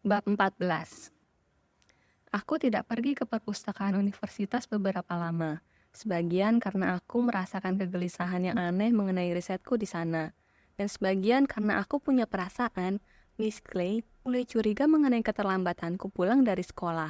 Bab 14. Aku tidak pergi ke perpustakaan universitas beberapa lama. Sebagian karena aku merasakan kegelisahan yang aneh mengenai risetku di sana. Dan sebagian karena aku punya perasaan, Miss Clay mulai curiga mengenai keterlambatanku pulang dari sekolah.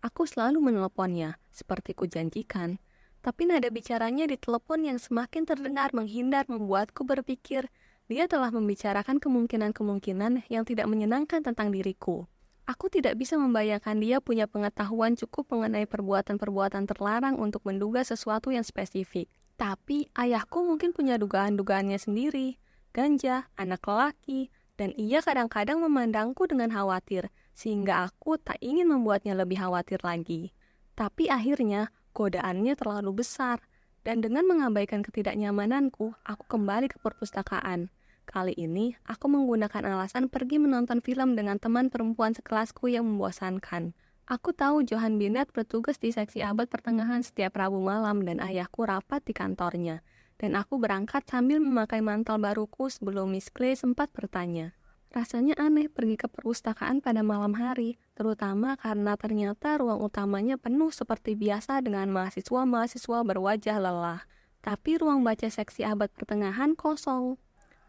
Aku selalu meneleponnya, seperti kujanjikan. Tapi nada bicaranya di telepon yang semakin terdengar menghindar membuatku berpikir dia telah membicarakan kemungkinan-kemungkinan yang tidak menyenangkan tentang diriku. Aku tidak bisa membayangkan dia punya pengetahuan cukup mengenai perbuatan-perbuatan terlarang untuk menduga sesuatu yang spesifik. Tapi ayahku mungkin punya dugaan-dugaannya sendiri. Ganja, anak lelaki, dan ia kadang-kadang memandangku dengan khawatir, sehingga aku tak ingin membuatnya lebih khawatir lagi. Tapi akhirnya, godaannya terlalu besar, dan dengan mengabaikan ketidaknyamananku, aku kembali ke perpustakaan. Kali ini, aku menggunakan alasan pergi menonton film dengan teman perempuan sekelasku yang membosankan. Aku tahu Johan Binet bertugas di seksi abad pertengahan setiap Rabu malam dan ayahku rapat di kantornya. Dan aku berangkat sambil memakai mantel baruku sebelum Miss Clay sempat bertanya. Rasanya aneh pergi ke perpustakaan pada malam hari, terutama karena ternyata ruang utamanya penuh seperti biasa dengan mahasiswa-mahasiswa berwajah lelah. Tapi ruang baca seksi abad pertengahan kosong.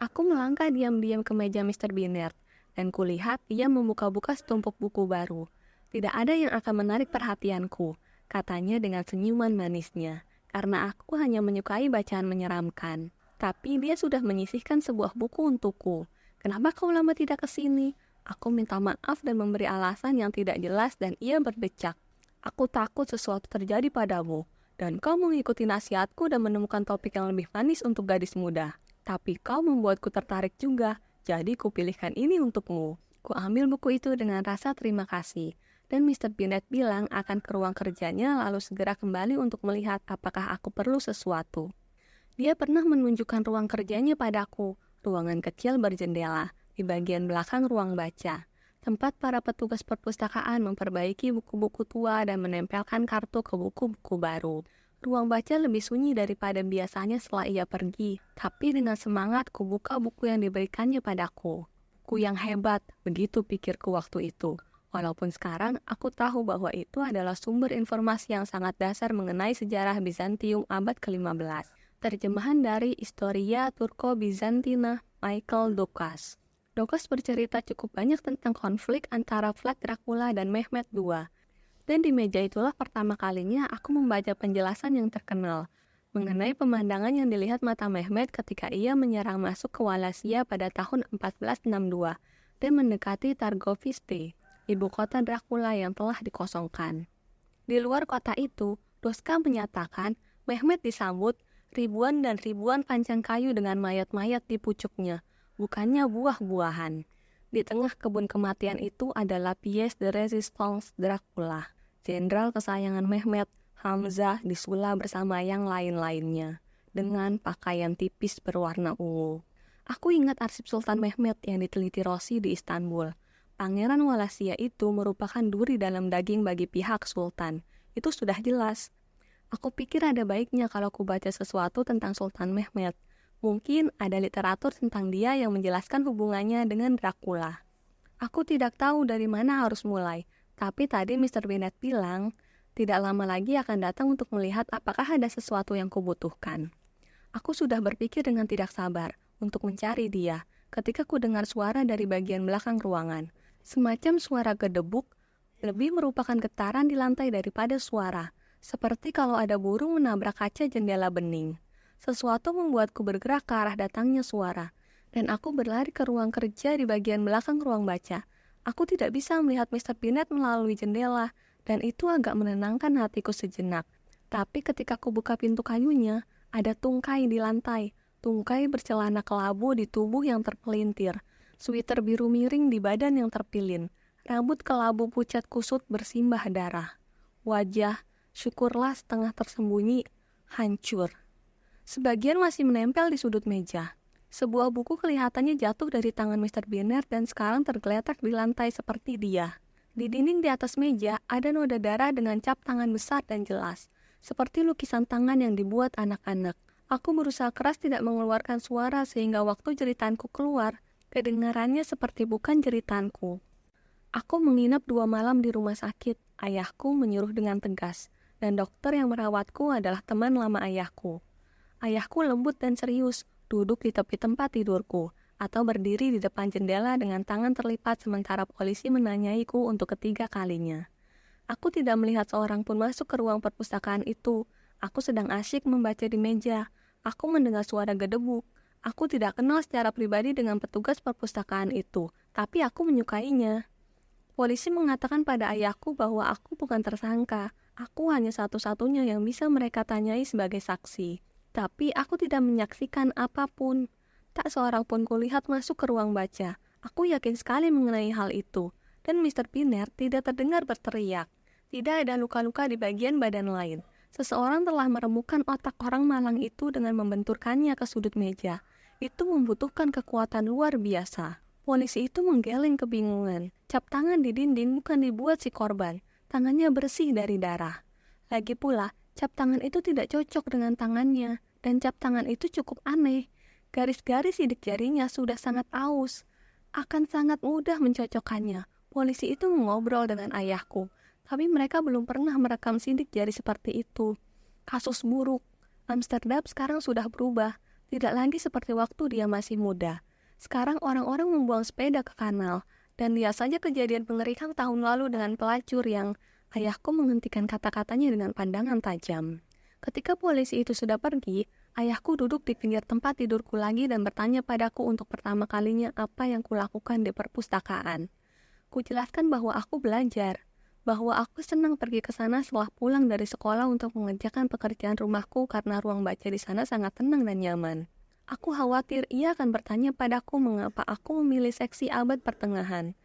Aku melangkah diam-diam ke meja Mr. Binet, dan kulihat ia membuka-buka setumpuk buku baru. Tidak ada yang akan menarik perhatianku, katanya dengan senyuman manisnya, karena aku hanya menyukai bacaan menyeramkan. Tapi dia sudah menyisihkan sebuah buku untukku. Kenapa kau lama tidak ke sini? Aku minta maaf dan memberi alasan yang tidak jelas dan ia berdecak. Aku takut sesuatu terjadi padamu, dan kau mengikuti nasihatku dan menemukan topik yang lebih manis untuk gadis muda. Tapi kau membuatku tertarik juga, jadi kupilihkan ini untukmu. Ku ambil buku itu dengan rasa terima kasih, dan Mr. Binet bilang akan ke ruang kerjanya lalu segera kembali untuk melihat apakah aku perlu sesuatu. Dia pernah menunjukkan ruang kerjanya padaku, ruangan kecil berjendela, di bagian belakang ruang baca, tempat para petugas perpustakaan memperbaiki buku-buku tua dan menempelkan kartu ke buku-buku baru. Ruang baca lebih sunyi daripada biasanya setelah ia pergi, tapi dengan semangat kubuka buku yang diberikannya padaku. Ku yang hebat, begitu pikirku waktu itu. Walaupun sekarang aku tahu bahwa itu adalah sumber informasi yang sangat dasar mengenai sejarah Bizantium abad ke-15. Terjemahan dari Historia Turco-Bizantina Michael Dukas. Dukas bercerita cukup banyak tentang konflik antara Vlad Dracula dan Mehmed II. Dan di meja itulah pertama kalinya aku membaca penjelasan yang terkenal mengenai pemandangan yang dilihat mata Mehmed ketika ia menyerang masuk ke Wallachia pada tahun 1462 dan mendekati Targoviste, ibu kota Dracula yang telah dikosongkan. Di luar kota itu, Doska menyatakan Mehmed disambut ribuan dan ribuan pancang kayu dengan mayat-mayat di pucuknya, bukannya buah-buahan. Di tengah kebun kematian itu adalah pièce de résistance Dracula, jenderal kesayangan Mehmed, Hamzah disulap bersama yang lain-lainnya, dengan pakaian tipis berwarna ungu. Aku ingat arsip Sultan Mehmed yang diteliti Rossi di Istanbul. Pangeran Wallachia itu merupakan duri dalam daging bagi pihak Sultan. Itu sudah jelas. Aku pikir ada baiknya kalau ku baca sesuatu tentang Sultan Mehmed. Mungkin ada literatur tentang dia yang menjelaskan hubungannya dengan Dracula. Aku tidak tahu dari mana harus mulai, tapi tadi Mr. Bennet bilang, tidak lama lagi akan datang untuk melihat apakah ada sesuatu yang kubutuhkan. Aku sudah berpikir dengan tidak sabar untuk mencari dia, ketika ku dengar suara dari bagian belakang ruangan. Semacam suara gedebuk, lebih merupakan getaran di lantai daripada suara, seperti kalau ada burung menabrak kaca jendela bening. Sesuatu membuatku bergerak ke arah datangnya suara, dan aku berlari ke ruang kerja di bagian belakang ruang baca. Aku tidak bisa melihat Mr. Binet melalui jendela, dan itu agak menenangkan hatiku sejenak. Tapi ketika aku buka pintu kayunya, ada tungkai di lantai, tungkai bercelana kelabu di tubuh yang terpelintir, sweater biru miring di badan yang terpilin, rambut kelabu pucat kusut bersimbah darah. Wajah, syukurlah setengah tersembunyi, hancur. Sebagian masih menempel di sudut meja. Sebuah buku kelihatannya jatuh dari tangan Mr. Binet dan sekarang tergeletak di lantai seperti dia. Di dinding di atas meja ada noda darah dengan cap tangan besar dan jelas, seperti lukisan tangan yang dibuat anak-anak. Aku berusaha keras tidak mengeluarkan suara sehingga waktu jeritanku keluar, kedengarannya seperti bukan jeritanku. Aku menginap 2 malam di rumah sakit, ayahku menyuruh dengan tegas, dan dokter yang merawatku adalah teman lama ayahku. Ayahku lembut dan serius, duduk di tepi tempat tidurku, atau berdiri di depan jendela dengan tangan terlipat sementara polisi menanyaiku untuk ketiga kalinya. Aku tidak melihat seorang pun masuk ke ruang perpustakaan itu. Aku sedang asyik membaca di meja. Aku mendengar suara gedebuk. Aku tidak kenal secara pribadi dengan petugas perpustakaan itu, tapi aku menyukainya. Polisi mengatakan pada ayahku bahwa aku bukan tersangka. Aku hanya satu-satunya yang bisa mereka tanyai sebagai saksi. Tapi aku tidak menyaksikan apapun. Tak seorang pun kulihat masuk ke ruang baca. Aku yakin sekali mengenai hal itu. Dan Mr. Pinner tidak terdengar berteriak. Tidak ada luka-luka di bagian badan lain. Seseorang telah meremukkan otak orang malang itu dengan membenturkannya ke sudut meja. Itu membutuhkan kekuatan luar biasa. Polisi itu menggeleng kebingungan. Cap tangan di dinding bukan dibuat si korban. Tangannya bersih dari darah. Lagi pula, cap tangan itu tidak cocok dengan tangannya. Dan cap tangan itu cukup aneh. Garis-garis sidik jarinya sudah sangat aus. Akan sangat mudah mencocokkannya. Polisi itu mengobrol dengan ayahku. Tapi mereka belum pernah merekam sidik jari seperti itu. Kasus buruk. Amsterdam sekarang sudah berubah. Tidak lagi seperti waktu dia masih muda. Sekarang orang-orang membuang sepeda ke kanal, dan lihat saja kejadian mengerikan tahun lalu dengan pelacur yang ayahku menghentikan kata-katanya dengan pandangan tajam. Ketika polisi itu sudah pergi, ayahku duduk di pinggir tempat tidurku lagi dan bertanya padaku untuk pertama kalinya apa yang kulakukan di perpustakaan. Kujelaskan bahwa aku belajar, bahwa aku senang pergi ke sana setelah pulang dari sekolah untuk mengerjakan pekerjaan rumahku karena ruang baca di sana sangat tenang dan nyaman. Aku khawatir ia akan bertanya padaku mengapa aku memilih seksi abad pertengahan.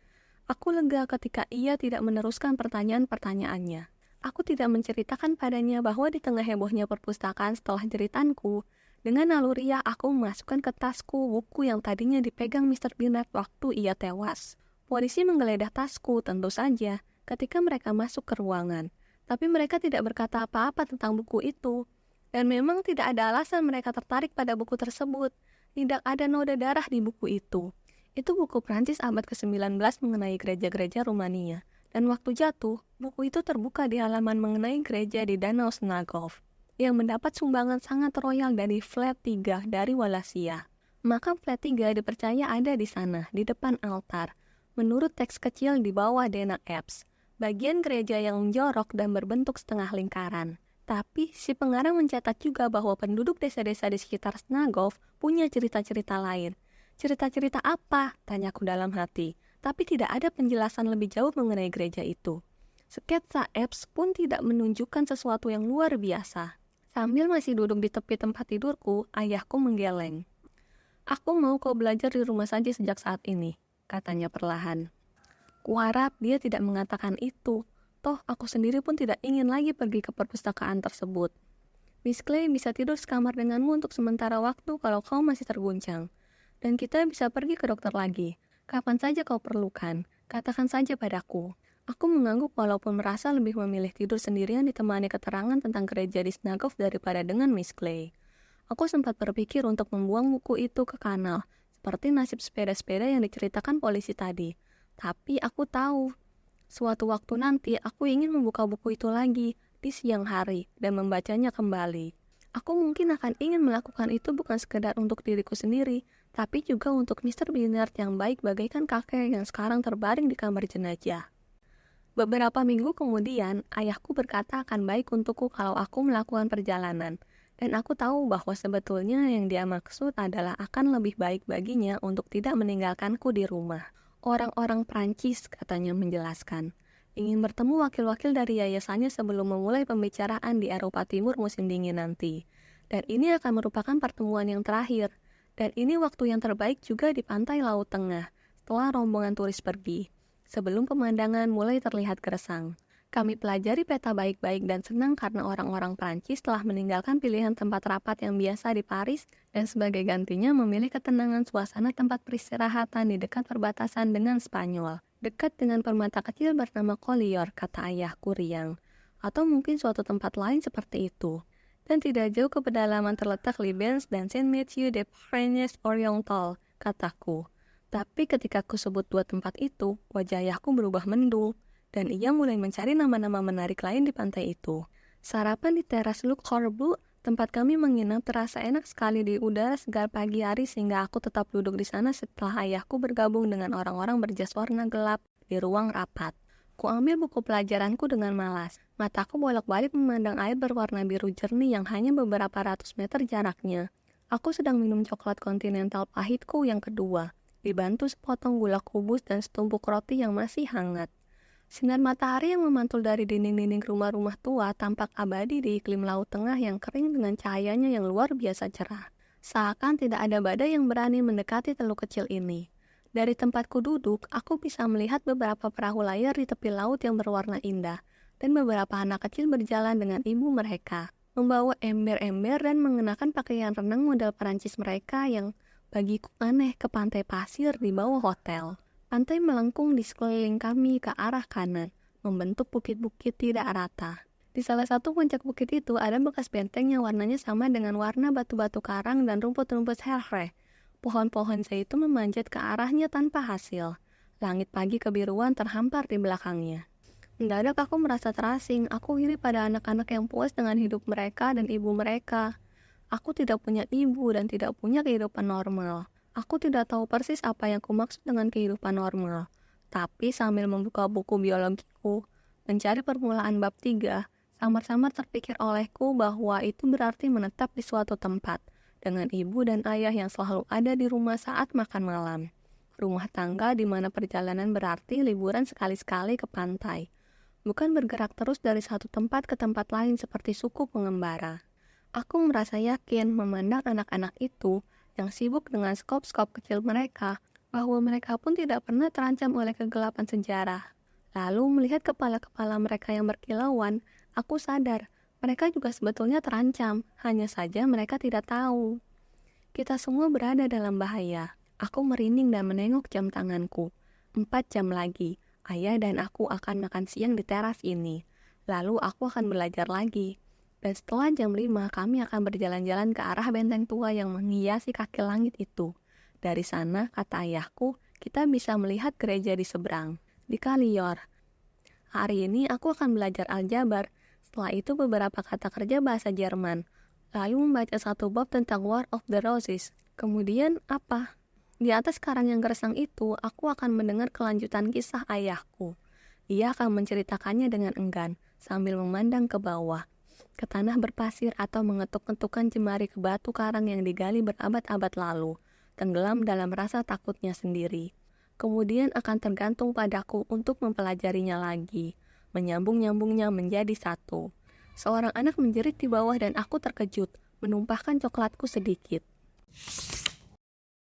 Aku lega ketika ia tidak meneruskan pertanyaan-pertanyaannya. Aku tidak menceritakan padanya bahwa di tengah hebohnya perpustakaan setelah jeritanku, dengan naluriah aku memasukkan ke tasku buku yang tadinya dipegang Mr. Bernard waktu ia tewas. Polisi menggeledah tasku, tentu saja, ketika mereka masuk ke ruangan. Tapi mereka tidak berkata apa-apa tentang buku itu. Dan memang tidak ada alasan mereka tertarik pada buku tersebut. Tidak ada noda darah di buku itu. Itu buku Prancis abad ke-19 mengenai gereja-gereja Rumania. Dan waktu jatuh, buku itu terbuka di halaman mengenai gereja di Danau Snagov, yang mendapat sumbangan sangat royal dari flat 3 dari Wallachia. Makam flat 3 dipercaya ada di sana, di depan altar. Menurut teks kecil di bawah Dena Epps, bagian gereja yang menjorok dan berbentuk setengah lingkaran. Tapi si pengarang mencatat juga bahwa penduduk desa-desa di sekitar Snagov punya cerita-cerita lain. Cerita-cerita apa? Tanyaku dalam hati. Tapi tidak ada penjelasan lebih jauh mengenai gereja itu. Sketsa Epps pun tidak menunjukkan sesuatu yang luar biasa. Sambil masih duduk di tepi tempat tidurku, ayahku menggeleng. Aku mau kau belajar di rumah saja sejak saat ini, katanya perlahan. Kuharap dia tidak mengatakan itu. Toh, aku sendiri pun tidak ingin lagi pergi ke perpustakaan tersebut. Miss Clay bisa tidur sekamar denganmu untuk sementara waktu kalau kau masih terguncang. Dan kita bisa pergi ke dokter lagi. Kapan saja kau perlukan, katakan saja padaku. Aku mengangguk walaupun merasa lebih memilih tidur sendirian ditemani keterangan tentang gereja di Snagov daripada dengan Miss Clay. Aku sempat berpikir untuk membuang buku itu ke kanal, seperti nasib sepeda-sepeda yang diceritakan polisi tadi. Tapi aku tahu, suatu waktu nanti aku ingin membuka buku itu lagi di siang hari dan membacanya kembali. Aku mungkin akan ingin melakukan itu bukan sekedar untuk diriku sendiri, tapi juga untuk Mr. Bernard yang baik bagaikan kakek yang sekarang terbaring di kamar jenazah. Beberapa minggu kemudian, ayahku berkata akan baik untukku kalau aku melakukan perjalanan. Dan aku tahu bahwa sebetulnya yang dia maksud adalah akan lebih baik baginya untuk tidak meninggalkanku di rumah. Orang-orang Prancis, katanya menjelaskan, ingin bertemu wakil-wakil dari yayasannya sebelum memulai pembicaraan di Eropa Timur musim dingin nanti. Dan ini akan merupakan pertemuan yang terakhir. Dan ini waktu yang terbaik juga di pantai Laut Tengah, setelah rombongan turis pergi, sebelum pemandangan mulai terlihat gersang. Kami pelajari peta baik-baik dan senang karena orang-orang Prancis telah meninggalkan pilihan tempat rapat yang biasa di Paris dan sebagai gantinya memilih ketenangan suasana tempat peristirahatan di dekat perbatasan dengan Spanyol, dekat dengan permata kecil bernama Collier, kata ayahku riang, atau mungkin suatu tempat lain seperti itu. Dan tidak jauh ke pedalaman terletak Libens dan Saint-Mathieu de Parennes Oriental, kataku. Tapi ketika aku sebut dua tempat itu, wajah ayahku berubah mendung, dan ia mulai mencari nama-nama menarik lain di pantai itu. Sarapan di teras Luk Horbu, tempat kami menginap, terasa enak sekali di udara segar pagi hari sehingga aku tetap duduk di sana setelah ayahku bergabung dengan orang-orang berjas warna gelap di ruang rapat. Kuambil buku pelajaranku dengan malas. Mataku bolak-balik memandang air berwarna biru jernih yang hanya beberapa ratus meter jaraknya. Aku sedang minum coklat kontinental pahitku yang kedua, dibantu sepotong gula kubus dan setumpuk roti yang masih hangat. Sinar matahari yang memantul dari dinding-dinding rumah-rumah tua tampak abadi di iklim laut tengah yang kering dengan cahayanya yang luar biasa cerah. Seakan tidak ada badai yang berani mendekati teluk kecil ini. Dari tempatku duduk, aku bisa melihat beberapa perahu layar di tepi laut yang berwarna indah, dan beberapa anak kecil berjalan dengan ibu mereka, membawa ember-ember dan mengenakan pakaian renang model Perancis mereka yang bagiku aneh ke pantai pasir di bawah hotel. Pantai melengkung di sekeliling kami ke arah kanan, membentuk bukit-bukit tidak rata. Di salah satu puncak bukit itu ada bekas benteng yang warnanya sama dengan warna batu-batu karang dan rumput-rumput herre. Pohon-pohon zaitun memanjat ke arahnya tanpa hasil. Langit pagi kebiruan terhampar di belakangnya. Mendadak aku merasa terasing. Aku iri pada anak-anak yang puas dengan hidup mereka dan ibu mereka. Aku tidak punya ibu dan tidak punya kehidupan normal. Aku tidak tahu persis apa yang kumaksud dengan kehidupan normal. Tapi sambil membuka buku biologiku, mencari permulaan bab 3, samar-samar terpikir olehku bahwa itu berarti menetap di suatu tempat, dengan ibu dan ayah yang selalu ada di rumah saat makan malam. Rumah tangga di mana perjalanan berarti liburan sekali-sekali ke pantai. Bukan bergerak terus dari satu tempat ke tempat lain seperti suku pengembara. Aku merasa yakin memandang anak-anak itu yang sibuk dengan skop-skop kecil mereka, bahwa mereka pun tidak pernah terancam oleh kegelapan sejarah. Lalu melihat kepala-kepala mereka yang berkilauan, aku sadar mereka juga sebetulnya terancam, hanya saja mereka tidak tahu. Kita semua berada dalam bahaya. Aku merinding dan menengok jam tanganku. 4 jam lagi, ayah dan aku akan makan siang di teras ini. Lalu aku akan belajar lagi. Dan setelah jam 5, kami akan berjalan-jalan ke arah benteng tua yang menghiasi kaki langit itu. Dari sana, kata ayahku, kita bisa melihat gereja di seberang, di Kalior. Hari ini aku akan belajar aljabar. Setelah itu beberapa kata kerja bahasa Jerman. Lalu membaca satu bab tentang War of the Roses. Kemudian apa? Di atas karang yang gersang itu, aku akan mendengar kelanjutan kisah ayahku. Ia akan menceritakannya dengan enggan, sambil memandang ke bawah, ke tanah berpasir atau mengetuk-ketukan jemari ke batu karang yang digali berabad-abad lalu, tenggelam dalam rasa takutnya sendiri. Kemudian akan tergantung padaku untuk mempelajarinya lagi, menyambung-nyambungnya menjadi satu. Seorang anak menjerit di bawah dan aku terkejut, menumpahkan coklatku sedikit.